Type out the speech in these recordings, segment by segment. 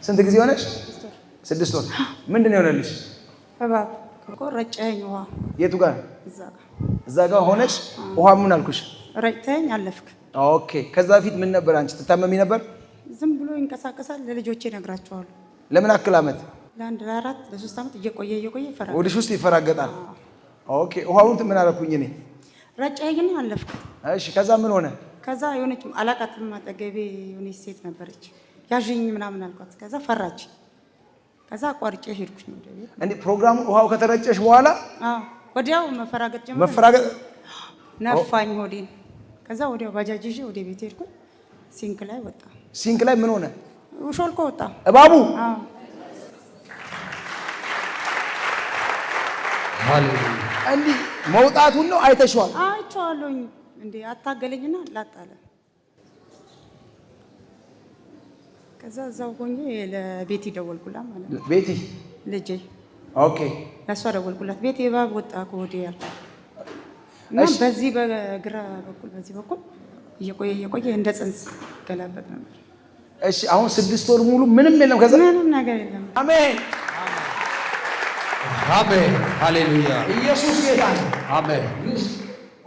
ስንት ጊዜ ሆነሽ? 6 ወር። ምንድን ነው የሆነልሽ? እባብ ረጨኸኝ ውሃ። የቱ ጋር? እዛ ጋር ሆነሽ ውሃ ምን አልኩሽ? ረጭተኸኝ አለፍክ። ኦኬ። ከዛ በፊት ምን ነበር? አንቺ ትታመሚ ነበር? ዝም ብሎ ይንቀሳቀሳል። ለልጆቼ እነግራቸዋለሁ። ለምን አክል ዓመት? ለ1 ለ4 ለ3 ዓመት እየቆየ ይፈራገጣል። ወዲሽ ውስጥ ይፈራገጣል። ኦኬ። ውሃውን ምን አደረኩኝ እኔ? ረጨኸኝ አለፍክ። እሺ። ከዛ ምን ሆነ? ከዛ የሆነች አላቃትም አጠገቤ የሆነች ሴት ነበረች። ያዥኝ ምናምን አልኳት። ከዛ ፈራች። ከዛ አቋርጬ ሄድኩኝ ወደ ቤት። እንዴ ፕሮግራሙ ውሃው ከተረጨሽ በኋላ ወዲያው መፈራገጥ ጀመረ። መፈራገጥ ነፋኝ ሆዴን። ከዛ ወዲያው ባጃጅ ይዤ ወደ ቤት ሄድኩኝ። ሲንክ ላይ ወጣ። ሲንክ ላይ ምን ሆነ? ሾልኮ ወጣ እባቡ። እንዴ መውጣቱን ነው አይተሽዋል? አይቼዋለሁኝ። እንዴ አታገለኝና ላጣለ። ከዛ እዛው ሆኜ ለቤቲ ደወልኩላት ማለት ነው። ቤቲ ልጄ። ኦኬ። ለሷ ደወልኩላት። ቤቲ እባብ ወጣ ከሆዴ ያልኳት እና በዚህ በግራ በኩል በዚህ በኩል እየቆየ እንደ ጽንስ ገላበጥ ነበር። እሺ። አሁን 6 ወር ሙሉ ምንም የለም። ከዛ ምንም ነገር የለም። አሜን አሜን። ሃሌሉያ። ኢየሱስ ጌታ ነው። አሜን።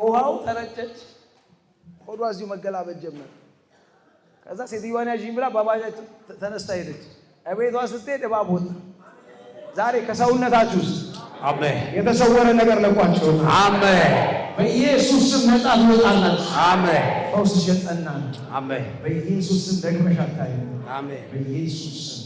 ውሃው ተረጨች። ሆዷ እዚሁ መገላበጥ ጀመረ። ከዛ ሴትዮዋን ያዥኝ ብላ ባባጃጅ ተነስታ ሄደች። እቤቷ ስትሄድ እባብ ወጣ። ዛሬ ከሰውነታችሁ ውስጥ አሜን የተሰወረ ነገር ለቋቸው። አሜን። በኢየሱስ ስም ነፃ ትወጣላችሁ። አሜን። ፈውስሽ የጸና ነው። አሜን። በኢየሱስ ስም ደግመሽ አታይም። አሜን። በኢየሱስ ስም